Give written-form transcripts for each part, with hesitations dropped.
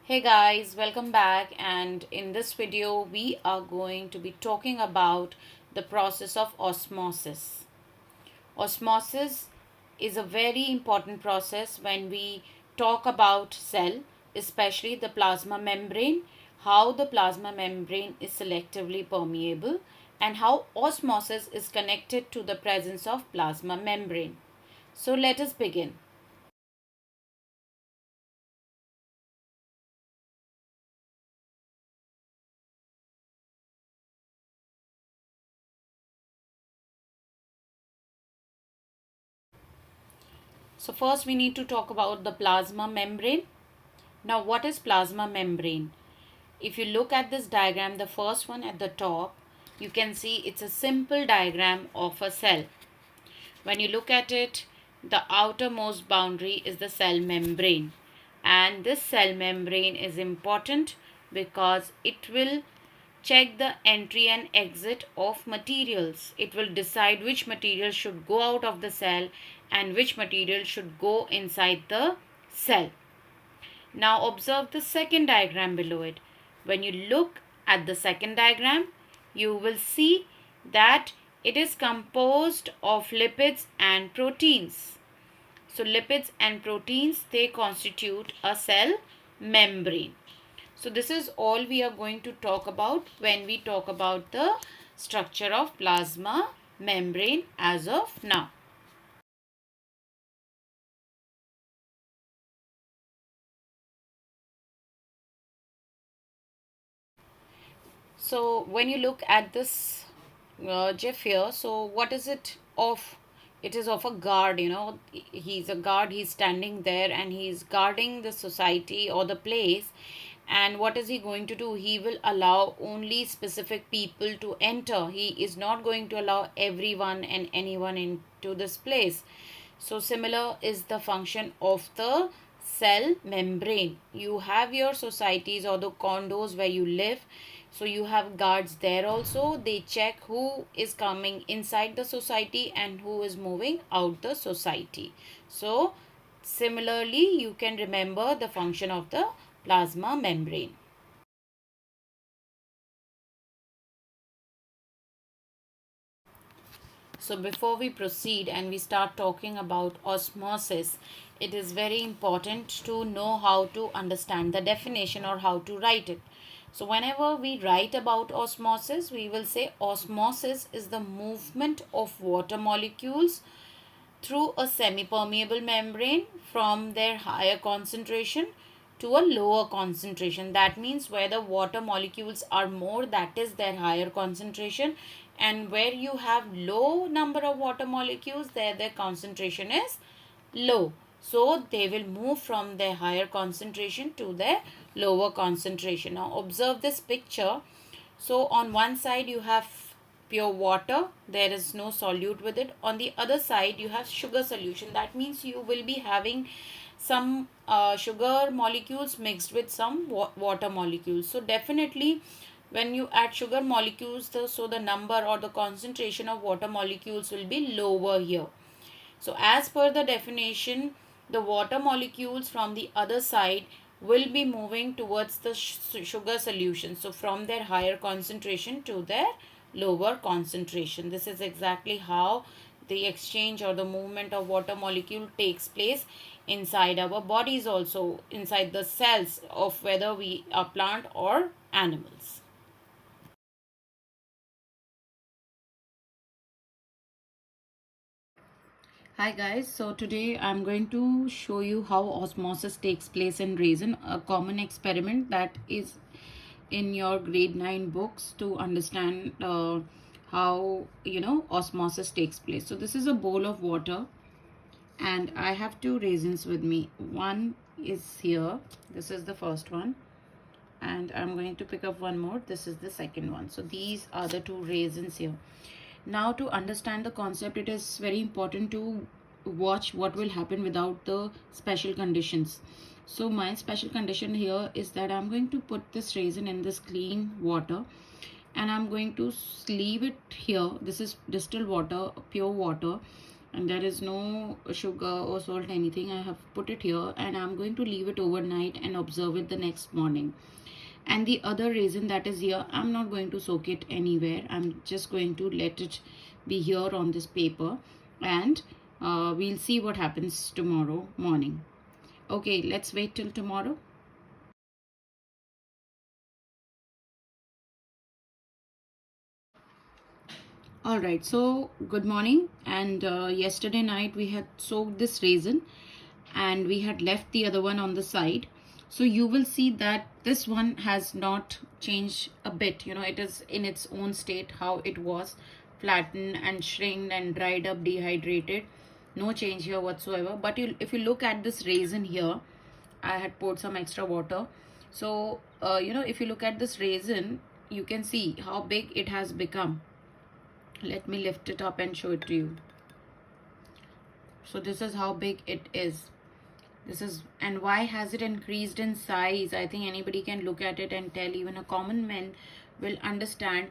Hey guys, welcome back, and in this video we are going to be talking about the process of osmosis. Osmosis is a very important process when we talk about cell, especially the plasma membrane, how the plasma membrane is selectively permeable and how osmosis is connected to the presence of plasma membrane. So let us begin. So first we need to talk about the plasma membrane. Now, what is plasma membrane? If you look at this diagram, the first one at the top, you can see it's a simple diagram of a cell. When you look at it, the outermost boundary is the cell membrane. And this cell membrane is important because it will check the entry and exit of materials. It will decide which material should go out of the cell and which material should go inside the cell. Now observe the second diagram below it. When you look at the second diagram, you will see that it is composed of lipids and proteins. So lipids and proteins, they constitute a cell membrane. So this is all we are going to talk about when we talk about the structure of plasma membrane as of now. So when you look at this GIF here, so what is it of? It is of a guard, he's a guard, he's standing there and he's guarding the society or the place. And what is he going to do? He will allow only specific people to enter. He is not going to allow everyone and anyone into this place. So similar is the function of the cell membrane. You have your societies or the condos where you live, so you have guards there also. They check who is coming inside the society and who is moving out the society. So similarly, you can remember the function of the plasma membrane. So before we proceed and we start talking about osmosis, it is very important to know how to understand the definition or how to write it. So whenever we write about osmosis, we will say osmosis is the movement of water molecules through a semi-permeable membrane from their higher concentration to a lower concentration. That means where the water molecules are more, that is their higher concentration, and where you have low number of water molecules, there their concentration is low. So they will move from their higher concentration to their lower concentration. Now observe this picture. So on one side you have pure water, there is no solute with it. On the other side you have sugar solution. That means you will be having some sugar molecules mixed with some water molecules. So definitely when you add sugar molecules, so the number or the concentration of water molecules will be lower here. So as per the definition, the water molecules from the other side will be moving towards the sugar solution. So from their higher concentration to their lower concentration. This is exactly how the exchange or the movement of water molecule takes place inside our bodies, also inside the cells of whether we are plant or animals. Hi guys, so today I'm going to show you how osmosis takes place in resin, a common experiment that is in your grade 9 books to understand how osmosis takes place. So this is a bowl of water and I have two raisins with me. One is here, this is the first one, and I'm going to pick up one more. This is the second one. So these are the two raisins here. Now to understand the concept, it is very important to watch what will happen without the special conditions. So my special condition here is that I'm going to put this raisin in this clean water and I'm going to leave it here. This is distilled water, pure water, and there is no sugar or salt, anything. I have put it here and I'm going to leave it overnight and observe it the next morning. And the other raisin that is here, I'm not going to soak it anywhere. I'm just going to let it be here on this paper, and we'll see what happens tomorrow morning. Okay, let's wait till tomorrow. All right, so good morning. And yesterday night we had soaked this raisin and we had left the other one on the side. So you will see that this one has not changed a bit. It is in its own state how it was, flattened and shrinked and dried up, dehydrated. No change here whatsoever. But if you look at this raisin here, I had poured some extra water. So, if you look at this raisin, you can see how big it has become. Let me lift it up and show it to you. So this is how big it is. And why has it increased in size? I think anybody can look at it and tell. Even a common man will understand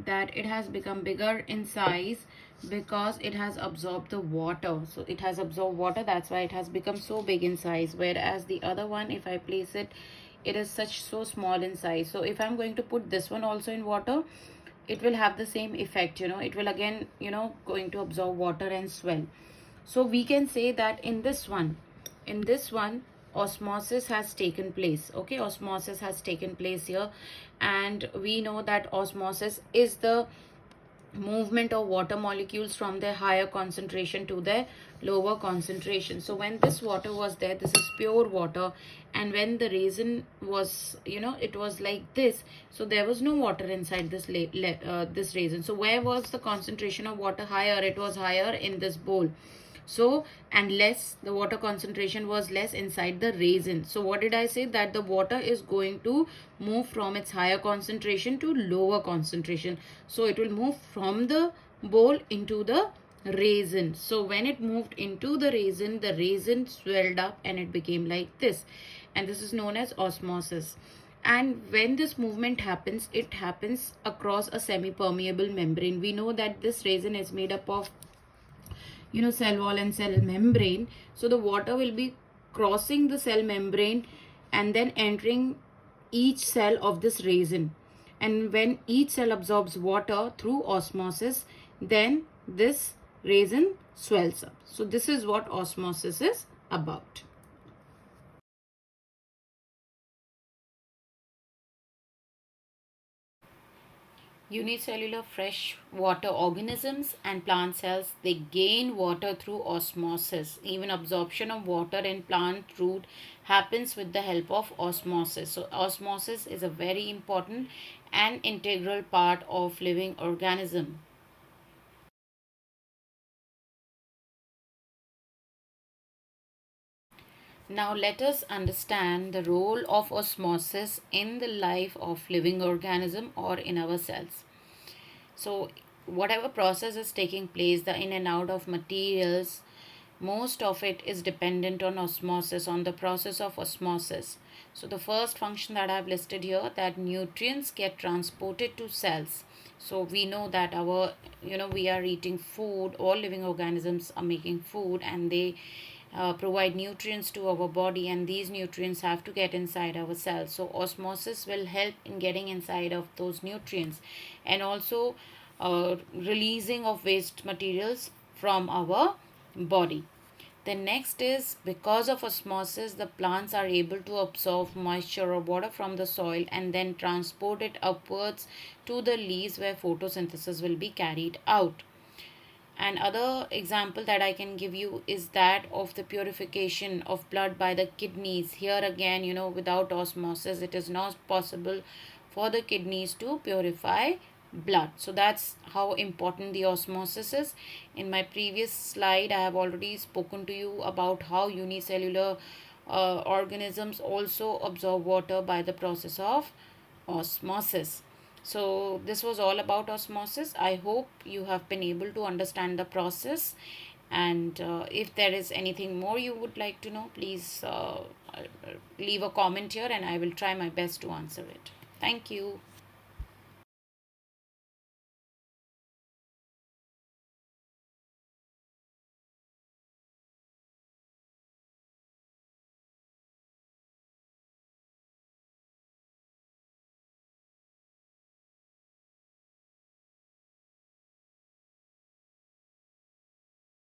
that it has become bigger in size because it has absorbed the water. So it has absorbed water, that's why it has become so big in size. Whereas the other one, if I place it, it is so small in size. So if I'm going to put this one also in water, it will have the same effect. It will again going to absorb water and swell. So we can say that in this one osmosis has taken place. Okay, osmosis has taken place here, and we know that osmosis is the movement of water molecules from their higher concentration to their lower concentration. So when this water was there, this is pure water, and when the raisin was, it was like this, so there was no water inside this raisin. So where was the concentration of water higher? It was higher in this bowl. So, and less, the water concentration was less inside the raisin. So what did I say? That the water is going to move from its higher concentration to lower concentration. So it will move from the bowl into the raisin. So when it moved into the raisin swelled up and it became like this. And this is known as osmosis. And when this movement happens, it happens across a semi-permeable membrane. We know that this raisin is made up of cell wall and cell membrane. So the water will be crossing the cell membrane and then entering each cell of this raisin. And when each cell absorbs water through osmosis, then this raisin swells up. So this is what osmosis is about. Unicellular freshwater organisms and plant cells, they gain water through osmosis. Even absorption of water in plant root happens with the help of osmosis. So osmosis is a very important and integral part of living organism. Now let us understand the role of osmosis in the life of living organism or in our cells. So whatever process is taking place, the in and out of materials, most of it is dependent on osmosis, on the process of osmosis. So the first function that I have listed here, that nutrients get transported to cells. So we know that we are eating food, all living organisms are making food, and they provide nutrients to our body, and these nutrients have to get inside our cells. So osmosis will help in getting inside of those nutrients, and also releasing of waste materials from our body. The next is, because of osmosis, the plants are able to absorb moisture or water from the soil and then transport it upwards to the leaves where photosynthesis will be carried out. Another example that I can give you is that of the purification of blood by the kidneys. Here again, without osmosis, it is not possible for the kidneys to purify blood. So that's how important the osmosis is. In my previous slide, I have already spoken to you about how unicellular organisms also absorb water by the process of osmosis. So this was all about osmosis. I hope you have been able to understand the process, and if there is anything more you would like to know, please leave a comment here and I will try my best to answer it. Thank you.